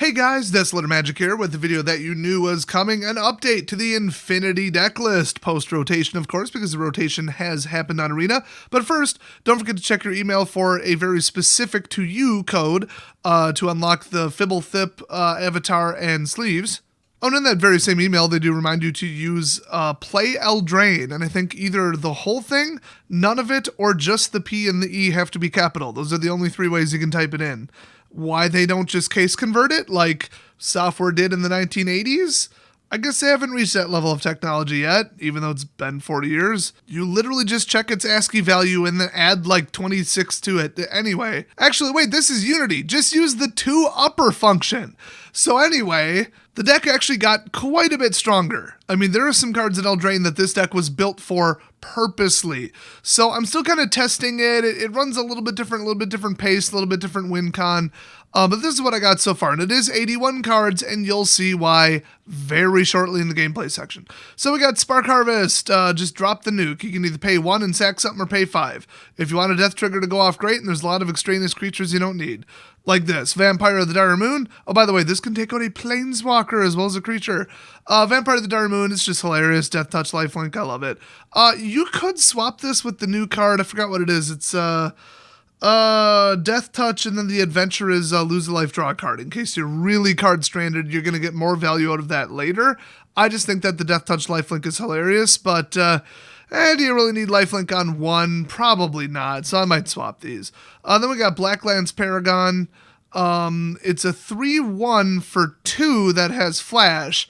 Hey guys, Desolate Magic here with the video that you knew was coming, an update to the Infinity Decklist, post-rotation of course, because the rotation has happened on Arena. But first, don't forget to check your email for a very specific to you code to unlock the Fibblethip avatar and sleeves. Oh, and in that very same email, they do remind you to use Play Eldraine, and I think either the whole thing, none of it, or just the P and the E have to be capital. Those are the only three ways you can type it in. Why they don't just case convert it like software did in the 1980s? I guess they haven't reached that level of technology yet, even though it's been 40 years. You literally just check its ASCII value and then add like 26 to it. Anyway, actually, wait, this is Unity. Just use the to upper function. So anyway, the deck actually got quite a bit stronger. I mean, there are some cards in Eldraine that this deck was built for purposely. So I'm still kind of testing it. It runs a little bit different pace, a little bit different win con. But this is what I got so far, and it is 81 cards, and you'll see why very shortly in the gameplay section. So we got Spark Harvest, just drop the nuke. You can either pay 1 and sack something or pay 5. If you want a death trigger to go off, great, and there's a lot of extraneous creatures you don't need. Like this, Vampire of the Dire Moon. Oh, by the way, this can take out a Planeswalker as well as a creature. Vampire of the Dire Moon is just hilarious. Death Touch, Lifelink, I love it. You could swap this with the new card. I forgot what it is. It's, Death Touch, and then the adventure is lose a life, draw a card. In case you're really card stranded, you're going to get more value out of that later. I just think that the Death Touch Lifelink is hilarious, but do you really need Lifelink on one? Probably not, so I might swap these. Then we got Blacklands Paragon. It's a 3/1 for 2 that has flash.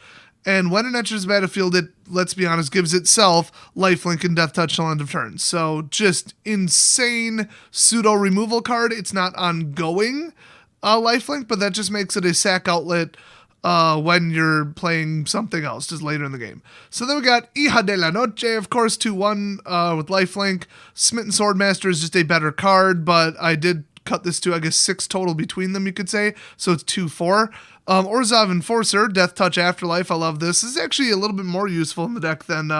And when it enters the battlefield, it, let's be honest, gives itself lifelink and death touch till end of turn. So just insane pseudo removal card. It's not ongoing lifelink, but that just makes it a sack outlet when you're playing something else, just later in the game. So then we got Hija de la Noche, of course, 2/1 with lifelink. Smitten Swordmaster is just a better card, but I did cut this to, I guess, 6 total between them, you could say. So it's 2/4. Orzhov Enforcer, Death Touch Afterlife, I love this. This is actually a little bit more useful in the deck than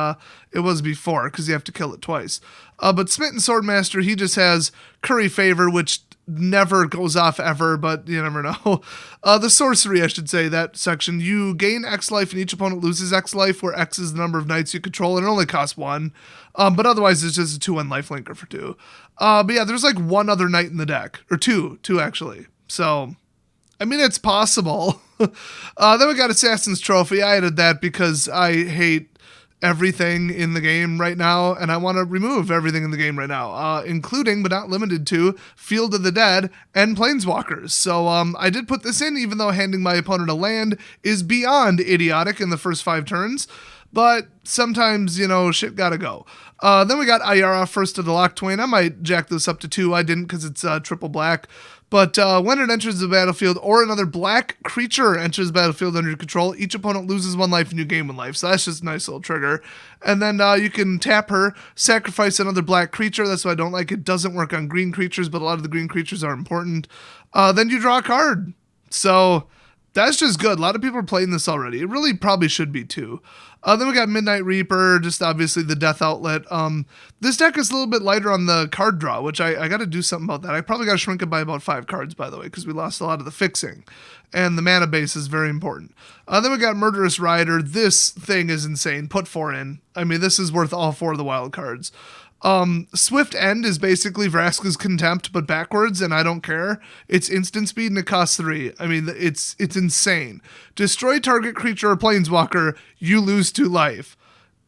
it was before, because you have to kill it twice. But Smitten Swordmaster, he just has Curry Favor, which never goes off ever, but you never know. The sorcery, I should say, that section. You gain X life and each opponent loses X life, where X is the number of knights you control, and it only costs 1. But otherwise, it's just a 2/1 lifelinker for 2. But yeah, there's like 1 other knight in the deck, or 2 actually. So, I mean, it's possible. Then we got Assassin's Trophy. I added that because I hate everything in the game right now, and I want to remove everything in the game right now, including, but not limited to, Field of the Dead and Planeswalkers. So I did put this in, even though handing my opponent a land is beyond idiotic in the first 5 turns. But sometimes, you know, shit gotta go. Then we got Ayara, First of the Locthwain. I might jack this up to 2. I didn't because it's triple black. But when it enters the battlefield, or another black creature enters the battlefield under your control, each opponent loses 1 life and you gain 1 life. So that's just a nice little trigger. And then you can tap her, sacrifice another black creature. That's why I don't like it. Doesn't work on green creatures, but a lot of the green creatures are important. Then you draw a card. So that's just good. A lot of people are playing this already. It really probably should be too. Then we got Midnight Reaper, just obviously the death outlet. This deck is a little bit lighter on the card draw, which I got to do something about that. I probably got to shrink it by about 5 cards, by the way, because we lost a lot of the fixing. And the mana base is very important. Then we got Murderous Rider. This thing is insane. Put 4 in. I mean, this is worth all 4 of the wild cards. Swift End is basically Vraska's Contempt, but backwards, and I don't care. It's instant speed and it costs 3. I mean, it's insane. Destroy target creature or planeswalker, you lose 2 life.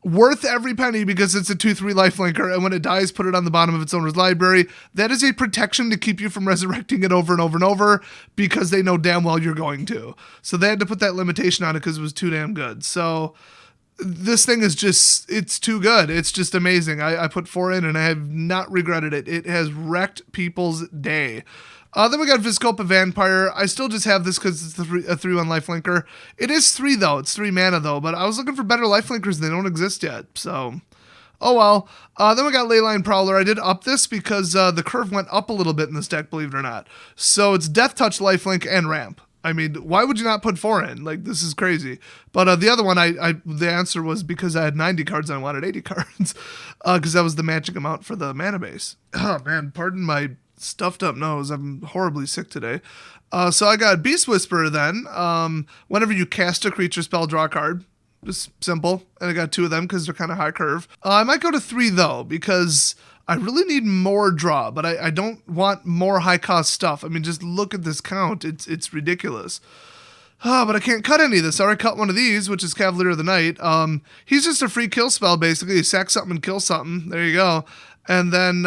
Worth every penny because it's a 2/3 lifelinker, and when it dies, put it on the bottom of its owner's library. That is a protection to keep you from resurrecting it over and over and over, because they know damn well you're going to. So they had to put that limitation on it because it was too damn good. So this thing is just, it's too good. It's just amazing. I put 4 in and I have not regretted it. It has wrecked people's day. Then we got Vizkopa Vampire. I still just have this because it's a 3/1 lifelinker. It is 3 though. It's 3 mana though, but I was looking for better lifelinkers. They don't exist yet. So, oh well. Then we got Leyline Prowler. I did up this because the curve went up a little bit in this deck, believe it or not. So it's Death Touch, lifelink, and ramp. I mean, why would you not put 4 in? Like, this is crazy. But the other one, the answer was because I had 90 cards and I wanted 80 cards. Because that was the magic amount for the mana base. Oh, man, pardon my stuffed up nose. I'm horribly sick today. So I got Beast Whisperer then. Whenever you cast a creature spell, draw a card. Just simple. And I got 2 of them because they're kind of high curve. I might go to 3 though, because I really need more draw, but I don't want more high cost stuff. I mean, just look at this count. It's ridiculous. But I can't cut any of this. I already cut one of these, which is Cavalier of the Night. He's just a free kill spell, basically. You sack something and kill something. There you go. And then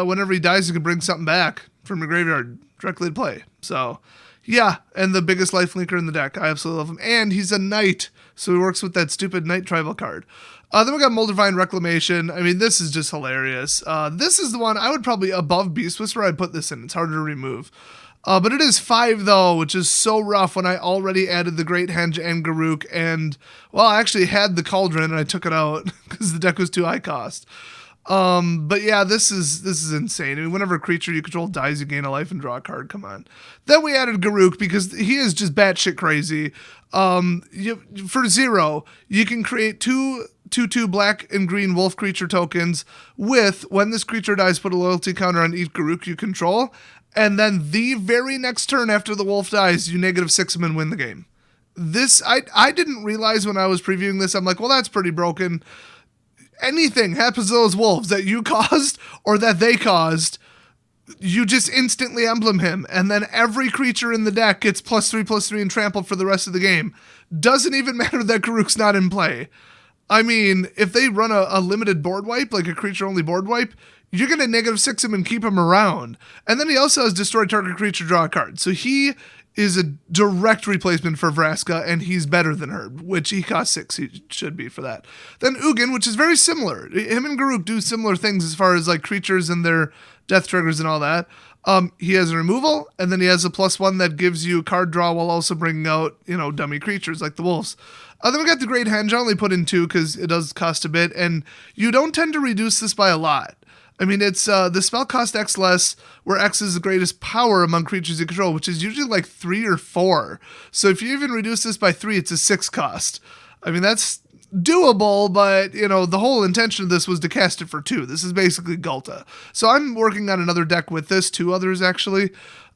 whenever he dies, you can bring something back from your graveyard directly to play. So, yeah. And the biggest lifelinker in the deck. I absolutely love him. And he's a knight, so he works with that stupid knight tribal card. Then we got Moldervine Reclamation. I mean, this is just hilarious. This is the one I would probably, above Beast Whisperer, I'd put this in. It's harder to remove. But it is 5, though, which is so rough when I already added the Great Henge and Garruk. And, well, I actually had the Cauldron, and I took it out because the deck was too high cost. But yeah, this is insane. I mean, whenever a creature you control dies, you gain a life and draw a card. Come on. Then we added Garruk because he is just batshit crazy. For 0, you can create 2/2 black and green wolf creature tokens with, when this creature dies, put a loyalty counter on each Garruk you control. And then the very next turn after the wolf dies, you -6 him and win the game. This, I didn't realize when I was previewing this. I'm like, well, that's pretty broken. Anything happens to those wolves that you caused or that they caused, you just instantly emblem him. And then every creature in the deck gets +3/+3 and trampled for the rest of the game. Doesn't even matter that Garruk's not in play. I mean, if they run a limited board wipe, like a creature-only board wipe, you're going to -6 him and keep him around. And then he also has destroy target creature, draw a card. So he is a direct replacement for Vraska, and he's better than her, which he costs 6. He should be for that. Then Ugin, which is very similar. Him and Garruk do similar things as far as like creatures and their death triggers and all that. He has a removal, and then he has a +1 that gives you card draw while also bringing out, dummy creatures like the wolves. Then we got the Great Henge. I only put in 2 because it does cost a bit, and you don't tend to reduce this by a lot. I mean, it's the spell cost X less, where X is the greatest power among creatures you control, which is usually like 3 or 4. So if you even reduce this by 3, it's a 6 cost. I mean, that's doable, but, the whole intention of this was to cast it for 2. This is basically Gulta. So I'm working on another deck with this, 2 others actually.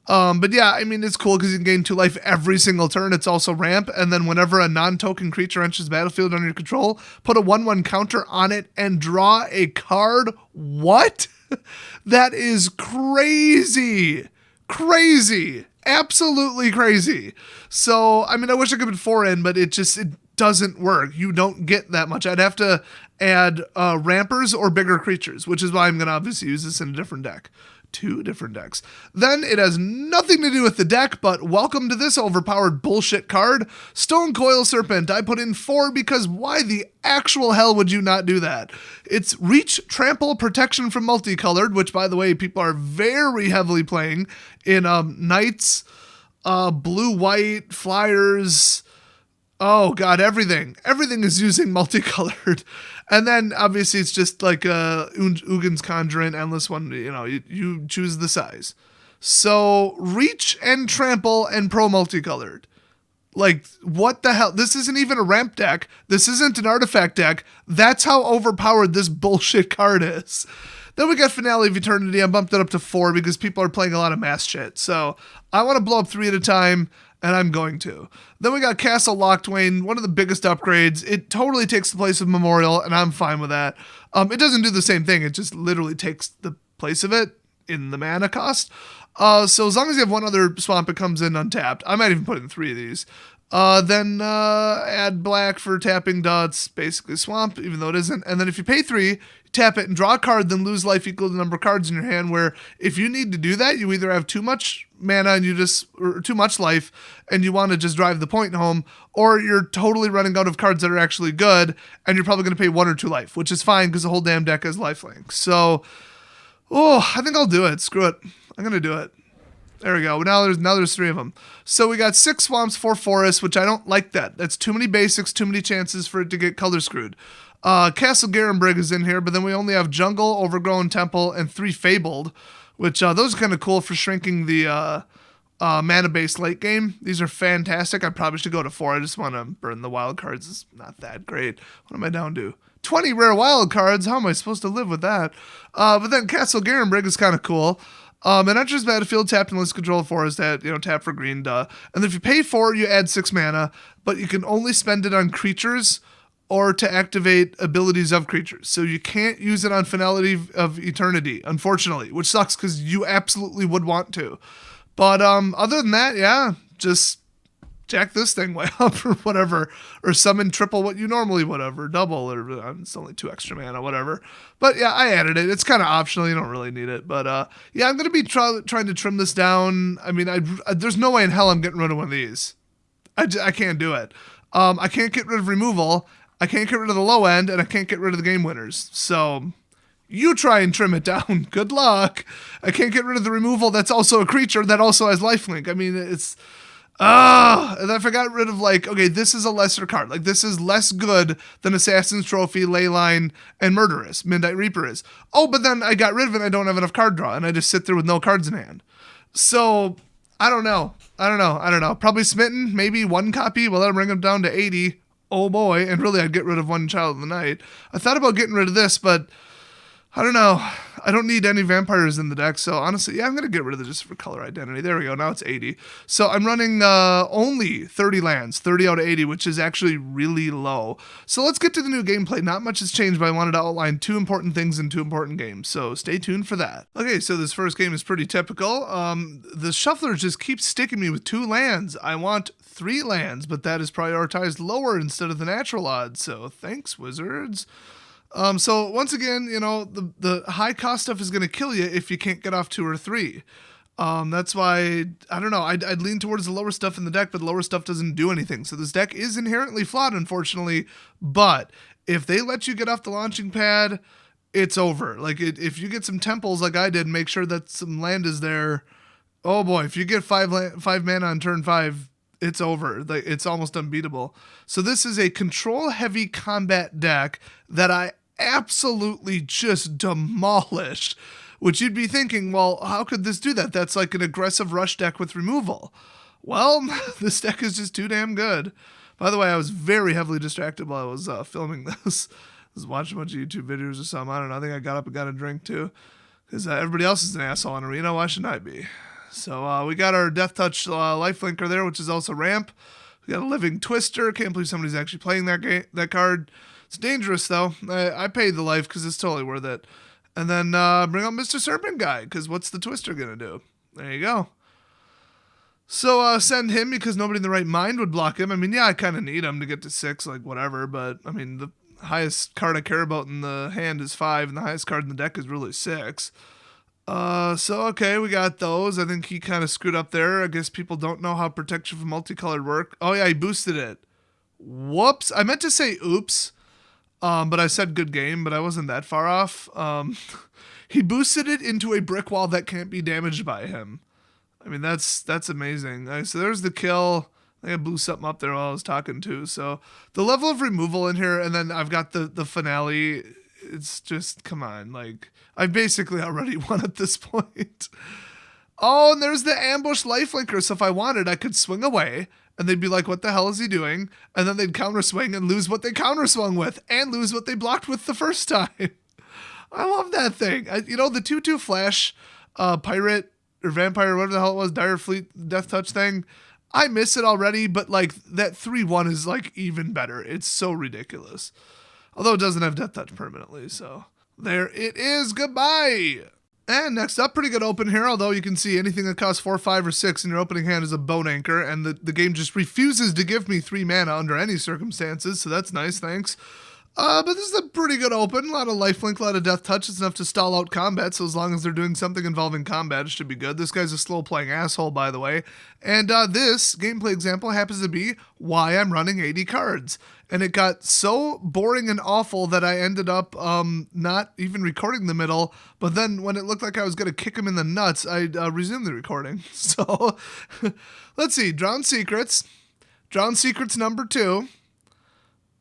But yeah, I mean, it's cool because you can gain 2 life every single turn. It's also ramp. And then whenever a non-token creature enters the battlefield under your control, put a 1/1 counter on it and draw a card. What? That is crazy. Crazy. Absolutely crazy. So, I mean, I wish I could put 4 in, but it doesn't work. You don't get that much. I'd have to add rampers or bigger creatures, which is why I'm going to obviously use this in a different deck. 2 different decks. Then it has nothing to do with the deck, but welcome to this overpowered bullshit card. Stone Coil Serpent. I put in 4 because why the actual hell would you not do that? It's reach, trample, protection from multicolored, which by the way, people are very heavily playing in knights, blue-white, flyers. Oh god, everything. Everything is using multicolored. And then, obviously, it's just like Ugin's Conjurant, Endless One, you choose the size. So, Reach and Trample and Pro Multicolored. Like, what the hell? This isn't even a ramp deck. This isn't an artifact deck. That's how overpowered this bullshit card is. Then we got Finale of Eternity. I bumped it up to 4 because people are playing a lot of mass shit. So, I want to blow up 3 at a time. And I'm going to. Then we got Castle Locthwain, one of the biggest upgrades. It totally takes the place of Memorial, and I'm fine with that. It doesn't do the same thing. It just literally takes the place of it in the mana cost. So as long as you have 1 other swamp, it comes in untapped. I might even put in 3 of these. Then add black for tapping dots, basically swamp, even though it isn't. And then if you pay 3, tap it and draw a card, then lose life equal to the number of cards in your hand, where if you need to do that, you either have too much mana and or too much life and you want to just drive the point home, or you're totally running out of cards that are actually good and you're probably going to pay 1 or 2 life, which is fine because the whole damn deck has lifelink. So, I think I'll do it. Screw it. I'm going to do it. There we go. Now there's 3 of them. So we got 6 swamps, 4 forests, which I don't like that. That's too many basics, too many chances for it to get color screwed. Castle Garenbrig is in here, but then we only have Jungle, Overgrown Temple, and 3 Fabled, which those are kind of cool for shrinking the mana-based late game. These are fantastic. I probably should go to 4. I just want to burn the wild cards. It's not that great. What am I down to? 20 rare wild cards. How am I supposed to live with that? But then Castle Garenbrig is kind of cool. It enters battlefield tapped and list control forest at, tap for green, duh. And if you pay 4, you add 6 mana, but you can only spend it on creatures or to activate abilities of creatures. So you can't use it on Finality of Eternity, unfortunately, which sucks because you absolutely would want to. But other than that, yeah, just jack this thing way up or whatever, or summon triple what you normally would have, or double, or it's only 2 extra mana, whatever. But yeah, I added it. It's kind of optional. You don't really need it. But yeah, I'm going to be trying to trim this down. I mean, there's no way in hell I'm getting rid of one of these. I can't do it. I can't get rid of removal. I can't get rid of the low end, and I can't get rid of the game winners. So you try and trim it down. Good luck. I can't get rid of the removal that's also a creature that also has lifelink. I mean, it's... and if I got rid of, okay, this is a lesser card. This is less good than Assassin's Trophy, Leyline, and Murderous. Midnight Reaper is. Oh, but then I got rid of it and I don't have enough card draw, and I just sit there with no cards in hand. So, I don't know. Probably Smitten, maybe 1 copy. Well, that'll bring him down to 80. Oh boy, and really I'd get rid of 1 Child of the Night. I thought about getting rid of this, but I don't know. I don't need any vampires in the deck, so honestly, yeah, I'm going to get rid of it just for color identity. There we go, now it's 80. So I'm running only 30 lands, 30 out of 80, which is actually really low. So let's get to the new gameplay. Not much has changed, but I wanted to outline 2 important things in 2 important games, so stay tuned for that. Okay, so this first game is pretty typical. The shuffler just keeps sticking me with 2 lands. I want 3 lands, but that is prioritized lower instead of the natural odds, so thanks, Wizards. So once again, the high cost stuff is going to kill you if you can't get off 2 or 3. That's why, I don't know, I'd lean towards the lower stuff in the deck, but the lower stuff doesn't do anything. So this deck is inherently flawed, unfortunately, but if they let you get off the launching pad, it's over. If you get some temples like I did, make sure that some land is there. Oh boy, if you get 5 mana on turn 5, it's over. It's almost unbeatable. So this is a control-heavy combat deck that I absolutely just demolished, which you'd be thinking, well, how could this do that? That's like an aggressive rush deck with removal. Well, this deck is just too damn good. By the way, I was very heavily distracted while I was filming this. I was watching a bunch of YouTube videos or something. I don't know. I think I got up and got a drink too, because everybody else is an asshole in Arena. Why shouldn't I be? So we got our Death Touch lifelinker there, which is also ramp. We got a Living Twister. Can't believe somebody's actually playing that card. It's dangerous, though. I paid the life because it's totally worth it. And then bring out Mr. Serpent Guy, because what's the Twister going to do? There you go. So send him because nobody in the right mind would block him. I mean, yeah, I kind of need him to get to 6, whatever. But, I mean, the highest card I care about in the hand is 5, and the highest card in the deck is really 6. So, okay, we got those. I think he kind of screwed up there. I guess people don't know how protection from multicolored work. Oh, yeah, he boosted it. Whoops. I meant to say oops. But I said good game, but I wasn't that far off. He boosted it into a brick wall that can't be damaged by him. I mean, that's amazing. So there's the kill. I think I blew something up there while I was talking too. So the level of removal in here, and then I've got the finale. It's just, come on. I've basically already won at this point. Oh, and there's the ambush lifelinker. So if I wanted, I could swing away. And they'd be like, what the hell is he doing? And then they'd counter swing and lose what they counter swung with and lose what they blocked with the first time. I love that thing. The 2/2 flash pirate or vampire, whatever the hell it was, Dire Fleet Death Touch thing. I miss it already, but that 3/1 is even better. It's so ridiculous. Although it doesn't have Death Touch permanently. So there it is. Goodbye. And next up, pretty good open here, although you can see anything that costs 4, 5, or 6 in your opening hand is a Bone Anchor, and the game just refuses to give me 3 mana under any circumstances, so that's nice, thanks. But this is a pretty good open, a lot of lifelink, a lot of death touch. It's enough to stall out combat, so as long as they're doing something involving combat, it should be good. This guy's a slow-playing asshole, by the way. And this gameplay example happens to be why I'm running 80 cards. And it got so boring and awful that I ended up not even recording the middle. But then when it looked like I was going to kick him in the nuts, I resumed the recording. So let's see. Drowned Secrets. Drowned Secrets number 2.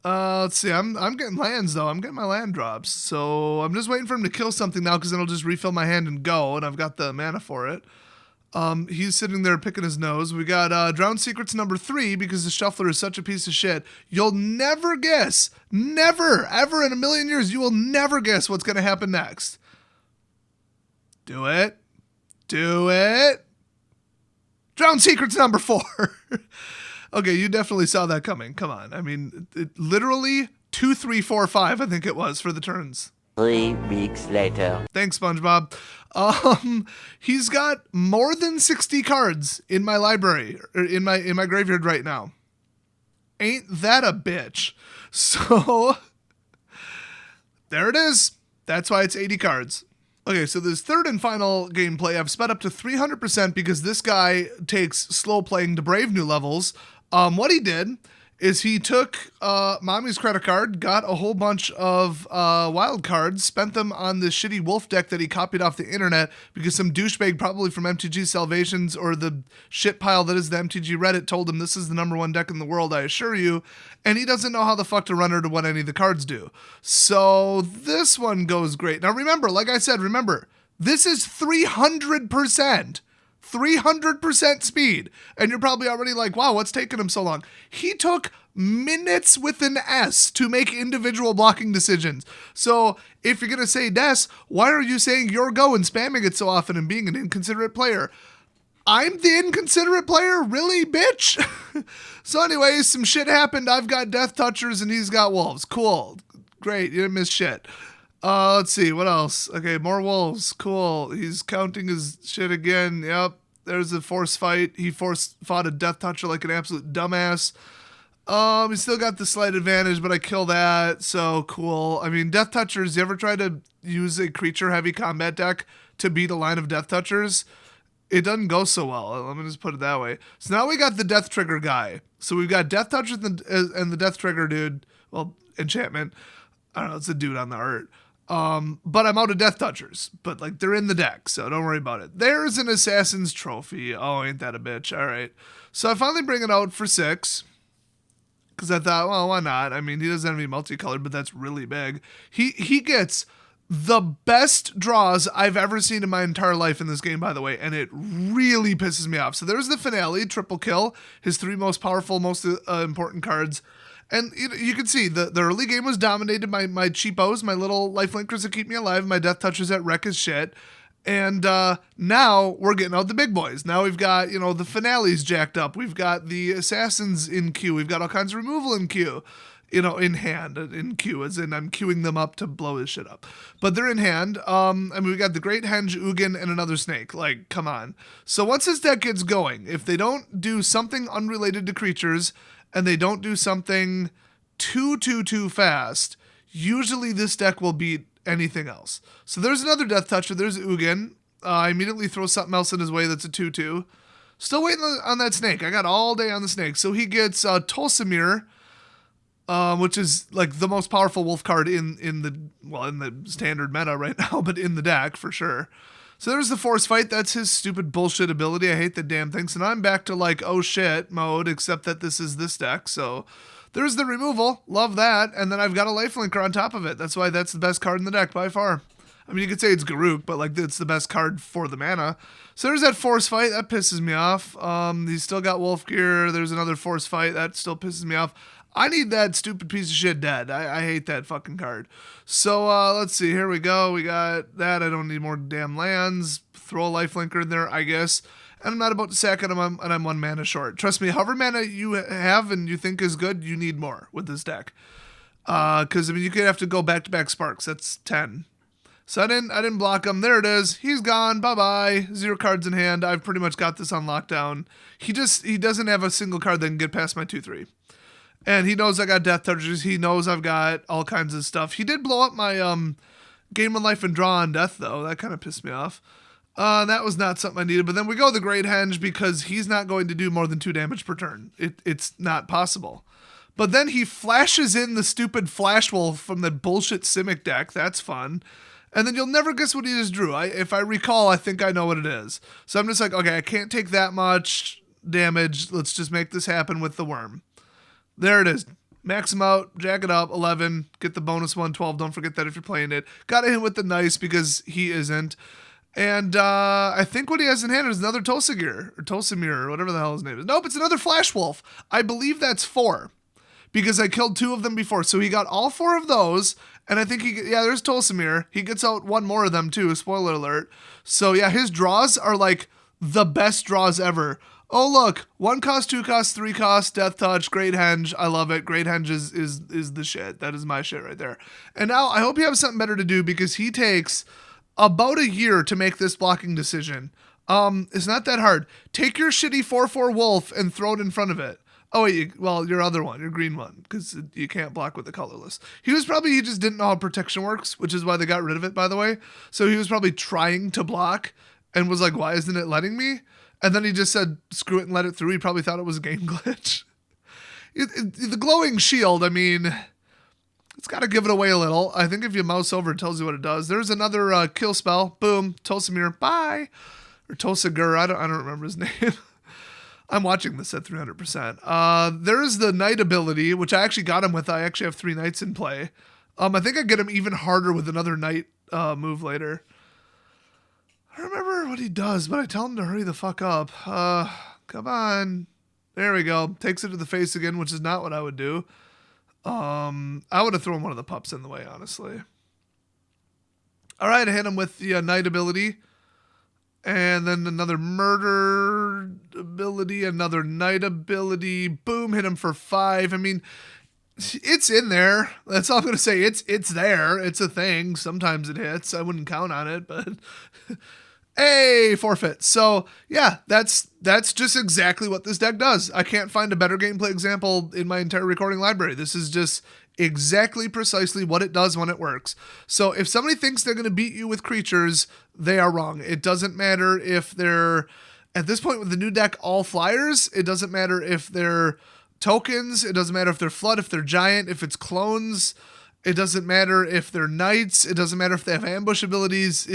Let's see. I'm getting lands, though. I'm getting my land drops. So I'm just waiting for him to kill something now because then I'll just refill my hand and go. And I've got the mana for it. He's sitting there picking his nose. We got Drowned Secrets number 3 because the shuffler is such a piece of shit. You'll never guess, never, ever in a million years, you will never guess what's going to happen next. Do it. Do it. Drown Secrets number 4. Okay, you definitely saw that coming. Come on. I mean, it literally 2, 3, 4, 5, I think it was for the turns. 3 weeks later. Thanks, SpongeBob. He's got more than 60 cards in my library, or in my graveyard right now. Ain't that a bitch? So there it is. That's why it's 80 cards. Okay, so this third and final gameplay, I've sped up to 300% because this guy takes slow playing to brave new levels. What he did is he took Mommy's credit card, got a whole bunch of wild cards, spent them on this shitty wolf deck that he copied off the internet because some douchebag, probably from MTG Salvations or the shit pile that is the MTG Reddit, told him this is the #1 deck in the world, I assure you, and he doesn't know how the fuck to run or to what any of the cards do. So this one goes great. Now remember, like I said, this is 300%. 300% speed. And you're probably already like, wow, what's taking him so long? He took minutes with an S to make individual blocking decisions. So if you're going to say Des, why are you saying your go and spamming it so often and being an inconsiderate player? I'm the inconsiderate player? Really, bitch? So anyways, some shit happened. I've got Death Touchers and he's got Wolves. Cool. Great. You didn't miss shit. Let's see, what else? Okay, more wolves. Cool. He's counting his shit again. Yep. There's a force fight. He fought a Death Toucher like an absolute dumbass. He still got the slight advantage, but I kill that. So cool. I mean, Death Touchers, you ever try to use a creature heavy combat deck to beat a line of Death Touchers? It doesn't go so well. Let me just put it that way. So now we got the Death Trigger guy. So we've got Death Touchers and the Death Trigger dude. Well, enchantment. I don't know. It's a dude on the art. But I'm out of Death Touchers, but like they're in the deck, so don't worry about it. There's an Assassin's Trophy. Oh, ain't that a bitch? All right. So I finally bring it out for 6 because I thought, well, why not? I mean, he doesn't have any multicolored, but that's really big. He gets the best draws I've ever seen in my entire life in this game, by the way, and it really pisses me off. So there's the finale, triple kill, his 3 most powerful, most important cards. And you can see the early game was dominated by my cheapos, my little lifelinkers that keep me alive, my Death Touchers that wreck as shit. And now we're getting out the big boys. Now we've got, the finales jacked up. We've got the assassins in queue. We've got all kinds of removal in queue. In hand, in queue, as in I'm queuing them up to blow his shit up. But they're in hand. We got the Great Henge, Ugin, and another snake. Like, come on. So once this deck gets going, if they don't do something unrelated to creatures, and they don't do something too fast, usually this deck will beat anything else. So there's another Death Toucher. There's Ugin. I immediately throw something else in his way that's a 2/2. Still waiting on that snake. I got all day on the snake. So he gets Tolsimir, which is like the most powerful wolf card in the standard meta right now, but in the deck for sure. So there's the force fight. That's his stupid bullshit ability. I hate the damn thing. So now I'm back to like, oh shit mode, except that this is this deck. So there's the removal. Love that. And then I've got a lifelinker on top of it. That's why that's the best card in the deck by far. I mean, you could say it's Garruk, but like it's the best card for the mana. So there's that force fight. That pisses me off. He's still got wolf gear. There's another force fight. That still pisses me off. I need that stupid piece of shit dead. I hate that fucking card. So let's see. Here we go. We got that. I don't need more damn lands. Throw a lifelinker in there, I guess. And I'm not about to sack it, and I'm 1 mana short. Trust me, however mana you have and you think is good, you need more with this deck. Because, I mean, you could have to go back-to-back sparks. That's 10. So I didn't block him. There it is. He's gone. Bye-bye. 0 cards in hand. I've pretty much got this on lockdown. He doesn't have a single card that can get past my 2/3. And he knows I got Death Touchers. He knows I've got all kinds of stuff. He did blow up my Game of Life and Draw on Death, though. That kind of pissed me off. That was not something I needed. But then we go the Great Henge because he's not going to do more than 2 damage per turn. It's not possible. But then he flashes in the stupid Flash Wolf from the bullshit Simic deck. That's fun. And then you'll never guess what he just drew. If I recall, I think I know what it is. So I'm just like, okay, I can't take that much damage. Let's just make this happen with the worm. There it is. Max him out, jack it up, 11, get the bonus 1, 12. Don't forget that if you're playing it. Got to hit with the nice because he isn't. And I think what he has in hand is another Tolsimir, or whatever the hell his name is. Nope, it's another Flash Wolf. I believe that's 4. because I killed 2 of them before. So he got all 4 of those, and I think there's Tolsimir. He gets out 1 more of them too, spoiler alert. So yeah, his draws are like the best draws ever. Oh look, 1 cost, 2 cost, 3 cost, Death Touch, Great Henge. I love it. Great Henge is the shit. That is my shit right there. And now I hope you have something better to do, because he takes about a year to make this blocking decision. It's not that hard. Take your shitty 4/4 wolf and throw it in front of it. Oh wait, your other one, your green one, because you can't block with the colorless. He just didn't know how protection works, which is why they got rid of it, by the way. So he was probably trying to block and was like, why isn't it letting me? And then he just said, screw it and let it through. He probably thought it was a game glitch. The glowing shield, I mean, it's got to give it away a little. I think if you mouse over, it tells you what it does. There's another kill spell. Boom. Tolsimir. Bye. Or Tosigur. I don't remember his name. I'm watching this at 300%. There's the Knight ability, which I actually got him with. I actually have 3 Knights in play. I think I get him even harder with another Knight move later. I don't remember what he does, but I tell him to hurry the fuck up. Come on. There we go. Takes it to the face again, which is not what I would do. I would have thrown one of the pups in the way, honestly. All right, I hit him with the Knight ability. And then another murder ability, another Knight ability. Boom, hit him for 5. I mean, it's in there. That's all I'm going to say. It's there. It's a thing. Sometimes it hits. I wouldn't count on it, but... Hey, forfeit. So yeah, that's just exactly what this deck does. I can't find a better gameplay example in my entire recording library. This is just exactly precisely what it does when it works. So if somebody thinks they're going to beat you with creatures, they are wrong. It doesn't matter if they're, at this point with the new deck, all flyers. It doesn't matter if they're tokens. It doesn't matter if they're flood, if they're giant, if it's clones. It doesn't matter if they're knights. It doesn't matter if they have ambush abilities.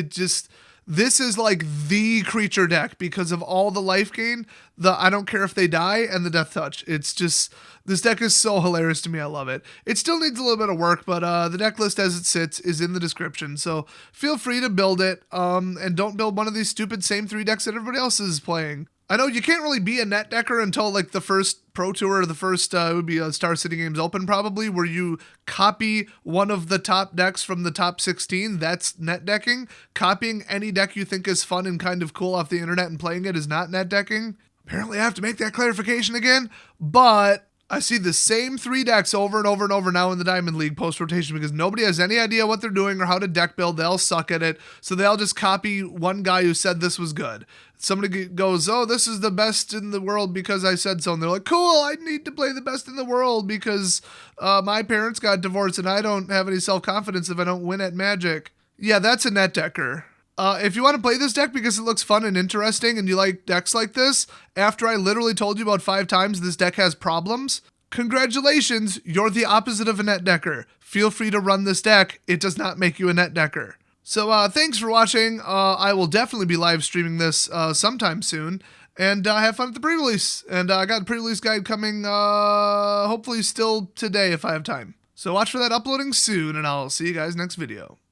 This is like the creature deck because of all the life gain, the I don't care if they die, and the death touch. It's just, this deck is so hilarious to me. I love it. It still needs a little bit of work, but the deck list as it sits is in the description. So feel free to build it, and don't build one of these stupid same 3 decks that everybody else is playing. I know you can't really be a net decker until like the first Pro Tour, or the first, it would be a Star City Games Open probably, where you copy one of the top decks from the top 16. That's net decking. Copying any deck you think is fun and kind of cool off the internet and playing it is not net decking. Apparently I have to make that clarification again, but I see the same 3 decks over and over and over now in the Diamond League post-rotation because nobody has any idea what they're doing or how to deck build. They all suck at it, so they all just copy one guy who said this was good. Somebody goes, oh, this is the best in the world because I said so, and they're like, cool, I need to play the best in the world because my parents got divorced and I don't have any self-confidence if I don't win at Magic. Yeah, that's a net decker. If you want to play this deck because it looks fun and interesting and you like decks like this, after I literally told you about 5 times this deck has problems, congratulations, you're the opposite of a net decker. Feel free to run this deck. It does not make you a net decker. So thanks for watching. I will definitely be live streaming this sometime soon. And have fun at the pre-release. And I got a pre-release guide coming hopefully still today if I have time. So watch for that uploading soon, and I'll see you guys next video.